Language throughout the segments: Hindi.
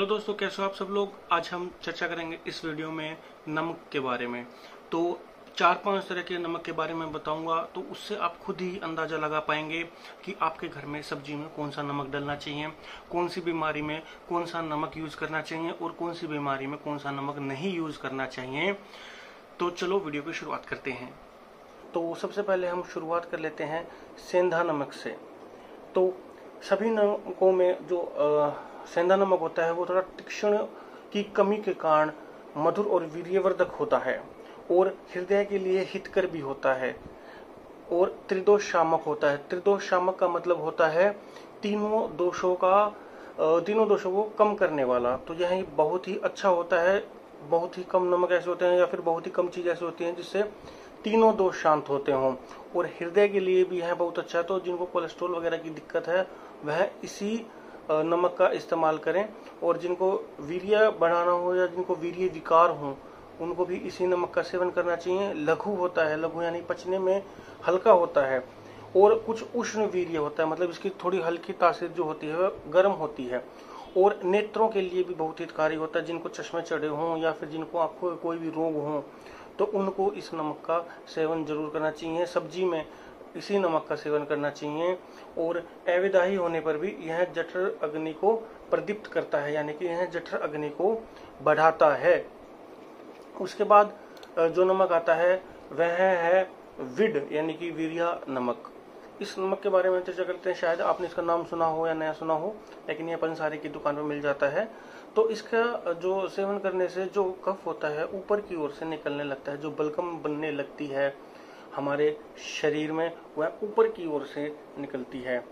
हेलो दोस्तों, कैसे हो आप सब लोग। आज हम चर्चा करेंगे इस वीडियो में नमक के बारे में। तो 4-5 तरह के नमक के बारे में बताऊंगा, तो उससे आप खुद ही अंदाजा लगा पाएंगे कि आपके घर में सब्जी में कौन सा नमक डलना चाहिए, कौन सी बीमारी में कौन सा नमक यूज करना चाहिए और कौन सी बीमारी में कौन सा नमक नहीं यूज करना चाहिए। तो चलो वीडियो की शुरुआत करते हैं। तो सबसे पहले हम शुरुआत कर लेते हैं सेंधा नमक से। तो सभी नमकों में जो सेंधा नमक होता है वो थोड़ा तीक्ष्ण की कमी के कारण मधुर और वीर्यवर्धक होता है और हृदय के लिए हितकर भी होता है और त्रिदोष शामक होता है। त्रिदोष शामक का मतलब होता है तीनों दोषों को कम करने वाला। तो यह बहुत ही अच्छा होता है। बहुत ही कम नमक ऐसे होते हैं या फिर बहुत ही कम चीज ऐसी होती हैं जिससे तीनों दोष शांत होते हों, और हृदय के लिए भी है बहुत अच्छा है। तो जिनको कोलेस्ट्रॉल वगैरह की दिक्कत है वह इसी नमक का इस्तेमाल करें, और जिनको वीर्य बढ़ाना हो या जिनको वीर्य विकार हो उनको भी इसी नमक का सेवन करना चाहिए। लघु होता है, लघु यानी पचने में हल्का होता है, और कुछ उष्ण वीर्य होता है, मतलब इसकी थोड़ी हल्की तासीर जो होती है वह गर्म होती है, और नेत्रों के लिए भी बहुत हितकारी होता है। जिनको चश्मे चढ़े हों या फिर जिनको आंखों में कोई भी रोग हो तो उनको इस नमक का सेवन जरूर करना चाहिए। सब्जी में इसी नमक का सेवन करना चाहिए, और अविदाही होने पर भी यह जठर अग्नि को प्रदीप्त करता है, यानी कि यह जठर अग्नि को बढ़ाता है। उसके बाद जो नमक आता है वह है विड यानी कि वीर्या नमक। इस नमक के बारे में चर्चा करते हैं। शायद आपने इसका नाम सुना हो या नया सुना हो, लेकिन यह पंसारी की दुकान में मिल जाता है। तो इसका जो सेवन करने से जो कफ होता है ऊपर की ओर से निकलने लगता है, जो बलगम बनने लगती है हमारे शरीर में वह ऊपर की ओर से निकलती है,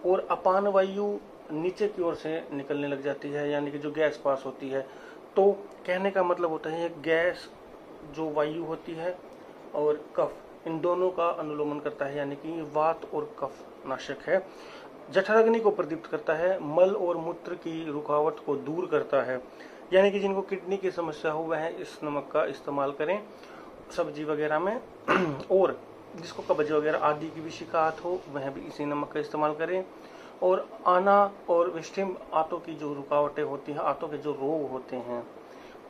और अपान वायु नीचे की ओर से निकलने लग जाती है, यानी कि जो गैस पास होती है। तो कहने का मतलब होता है गैस जो वायु होती है और कफ, इन दोनों का अनुलोमन करता है, यानी कि वात और कफ नाशक है। जठर अग्नि को प्रदीप्त करता है, मल और मूत्र की रुकावट को दूर करता है, यानी कि जिनको किडनी की समस्या हो वह इस नमक का इस्तेमाल करें सब्जी वगैरह में, और जिसको कब्ज वगैरह आदि की भी शिकायत हो वह भी इसी नमक का इस्तेमाल करें। और आना और विष्टिम आंतों की जो रुकावटें होती हैं, आंतों के जो रोग होते हैं,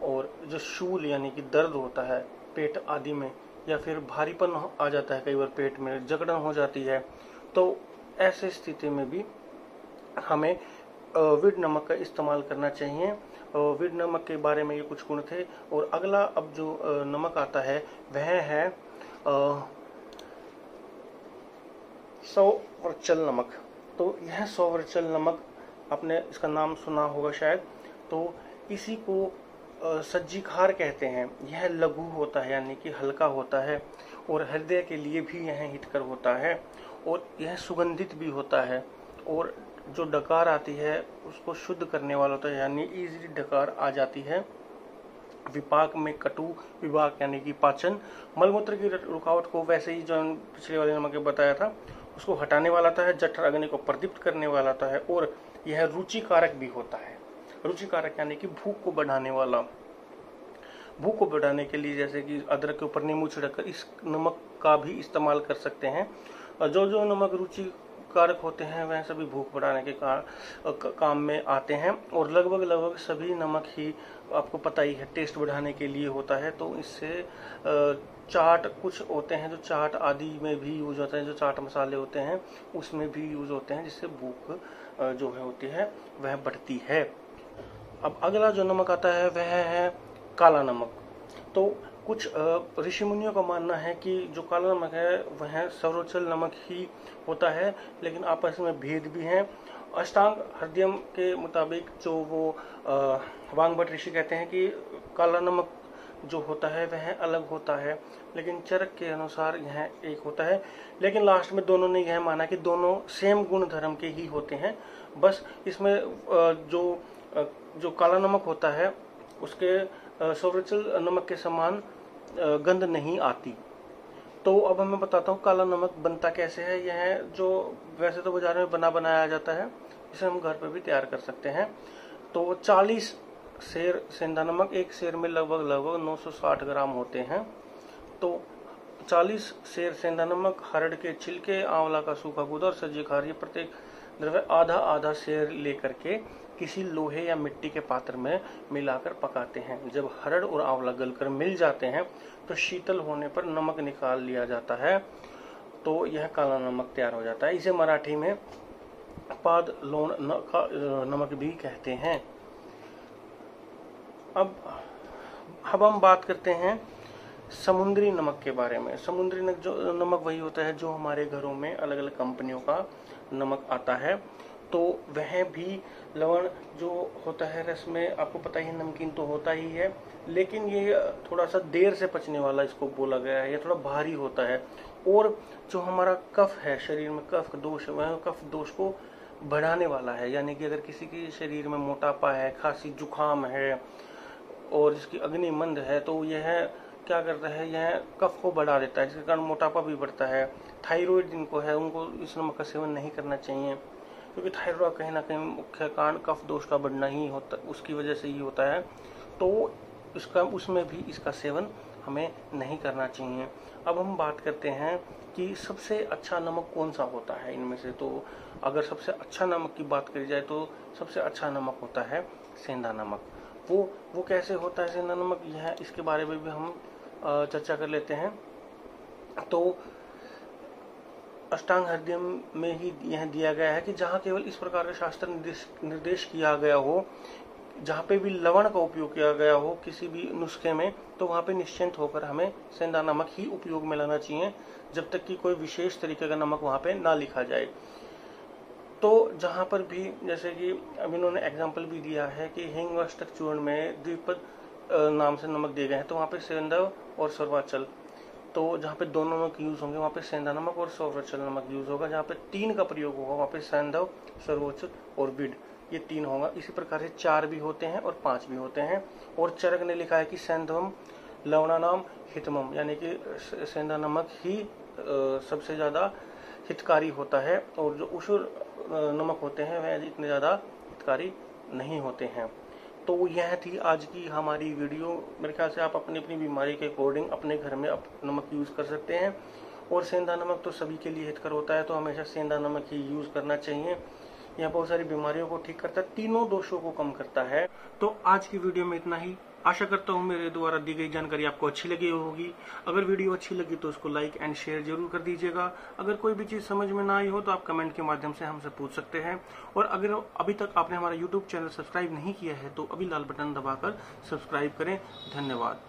और जो शूल यानी कि दर्द होता है पेट आदि में, या फिर भारीपन आ जाता है, कई बार पेट में जकड़न हो जाती है, तो ऐसे स्थिति में भी हमें विड नमक का इस्तेमाल करना चाहिए। विड नमक के बारे में ये कुछ गुण थे। और अगला अब जो नमक आता है वह है सौवर्चल नमक। तो यह सौवर्चल नमक, आपने इसका नाम सुना होगा शायद। तो इसी को सज्जी खार कहते हैं। यह लघु होता है, यानी कि हल्का होता है, और हृदय के लिए भी यह हितकर होता है, और यह सुगंधित भी होता है, और जो डकार आती है उसको शुद्ध करने वाला होता है, यानी इजीली डकार आ जाती है। विपाक में कटु विभाग यानी कि पाचन, मलमूत्र की रुकावट को वैसे ही जो पिछले वाले नमक में बताया था उसको हटाने वाला था, जठर अग्नि को प्रदीप्त करने वाला था, और यह रुचिकारक भी होता है। रुचिकारक यानी कि भूख को बढ़ाने वाला। भूख को बढ़ाने के लिए जैसे कि अदरक के ऊपर नींबू छिड़ककर इस नमक का भी इस्तेमाल कर सकते हैं। जो जो नमक रुचिकारक होते हैं वह सभी भूख बढ़ाने के काम में आते हैं, और लगभग सभी नमक ही आपको पता ही है टेस्ट बढ़ाने के लिए होता है। तो इससे चाट कुछ होते हैं जो चाट आदि में भी यूज होते हैं, जो चाट मसाले होते हैं उसमें भी यूज होते हैं, जिससे भूख जो है होती है वह बढ़ती है। अब अगला जो नमक आता है वह है काला नमक। तो कुछ ऋषि मुनियों का मानना है कि जो काला नमक है वह सर्वोच्चल नमक ही होता है, लेकिन आपस में भेद भी हैं। अष्टांग हृदयम के मुताबिक जो वो वांगभट ऋषि कहते हैं कि काला नमक जो होता है वह अलग होता है, लेकिन चरक के अनुसार यह एक होता है। लेकिन लास्ट में दोनों ने यह माना कि दोनों सेम गुण धर्म के ही होते हैं, बस इसमें जो काला नमक होता है उसके सर्वोच्चल नमक के समान गंध नहीं आती। तो अब मैं बताता हूँ काला नमक बनता कैसे है। यह जो वैसे तो बाजार में बना बनाया जाता है, इसे हम घर पर भी तैयार कर सकते हैं। तो 40 सेर सेंधा नमक, एक सेर में लगभग 960 ग्राम होते हैं। तो 40 सेर सेंधा नमक, हरड़ के छिलके, आंवला का सूखा गूदा और सज्जी खार, ये प्रत्येक द्रव्य आधा आधा सेर लेकर के किसी लोहे या मिट्टी के पात्र में मिलाकर पकाते हैं। जब हरड़ और आंवला गलकर मिल जाते हैं तो शीतल होने पर नमक निकाल लिया जाता है, तो यह काला नमक तैयार हो जाता है। इसे मराठी में पाद लोण नमक भी कहते हैं। अब हम बात करते हैं समुद्री नमक के बारे में। समुद्री नमक वही होता है जो हमारे घरों में अलग अलग कंपनियों का नमक आता है। तो वह भी लवण जो होता है रस में, आपको पता ही नमकीन तो होता ही है, लेकिन ये थोड़ा सा देर से पचने वाला इसको बोला गया है। ये थोड़ा भारी होता है और जो हमारा कफ है, शरीर में कफ दोष, वह कफ दोष को बढ़ाने वाला है। यानी कि अगर किसी के शरीर में मोटापा है, खांसी जुकाम है और जिसकी अग्नि मंद है, तो यह क्या करता है, यह कफ को बढ़ा देता है, जिसके कारण मोटापा भी बढ़ता है। थायराइड जिनको है उनको इस नमक का सेवन नहीं करना चाहिए, क्योंकि थायराइड कहीं ना कहीं मुख्य कारण कफ दोष का बढ़ना ही होता, उसकी वजह से ही होता है। तो इसका उसमें भी इसका सेवन हमें नहीं करना चाहिए। अब हम बात करते हैं कि सबसे अच्छा नमक कौन सा होता है इनमें से। तो अगर सबसे अच्छा नमक की बात करी जाए तो सबसे अच्छा नमक होता है सेंधा नमक। वो कैसे होता है सेंधा नमक, यह इसके बारे में भी हम चर्चा कर लेते हैं। तो अष्टांग हृदय में ही यह दिया गया है कि जहाँ केवल इस प्रकार का शास्त्र निर्देश किया गया हो, जहाँ पे भी लवण का उपयोग किया गया हो किसी भी नुस्खे में, तो वहाँ पे निश्चिंत होकर हमें सेंधा नमक ही उपयोग में लाना चाहिए, जब तक कि कोई विशेष तरीके का नमक वहाँ पे ना लिखा जाए। तो जहाँ पर भी, जैसे कि अब इन्होंने एग्जाम्पल भी दिया है कि हिंग व अष्टक चूर्ण में द्विपद नाम से नमक दिए गए हैं, तो वहाँ पे सैंधव और सर्वाचल, तो जहाँ पे दोनों नमक यूज होंगे वहाँ पे सेंधा नमक और सर्वाचल नमक यूज होगा। जहाँ पे 3 का प्रयोग होगा वहाँ पे सैंधव, सर्वोच्चल और विड, ये 3 होगा। इसी प्रकार से 4 भी होते हैं और 5 भी होते हैं। और चरक ने लिखा है कि सैंधवम लवणानाम हितमम, यानी कि सेंधा नमक ही सबसे ज्यादा हितकारी होता है, और जो उषुर नमक होते हैं वह इतने ज्यादा हितकारी नहीं होते हैं। तो यह थी आज की हमारी वीडियो। मेरे ख्याल से आप अपनी अपनी बीमारी के अकॉर्डिंग अपने घर में नमक यूज कर सकते हैं। और सेंधा नमक तो सभी के लिए हितकर होता है, तो हमेशा सेंधा नमक ही यूज करना चाहिए। यह बहुत सारी बीमारियों को ठीक करता है, तीनों दोषों को कम करता है। तो आज की वीडियो में इतना ही। आशा करता हूँ मेरे द्वारा दी गई जानकारी आपको अच्छी लगी होगी। अगर वीडियो अच्छी लगी तो उसको लाइक एंड शेयर जरूर कर दीजिएगा। अगर कोई भी चीज़ समझ में ना आई हो तो आप कमेंट के माध्यम से हमसे पूछ सकते हैं। और अगर अभी तक आपने हमारा यूट्यूब चैनल सब्सक्राइब नहीं किया है तो अभी लाल बटन दबाकर सब्सक्राइब करें। धन्यवाद।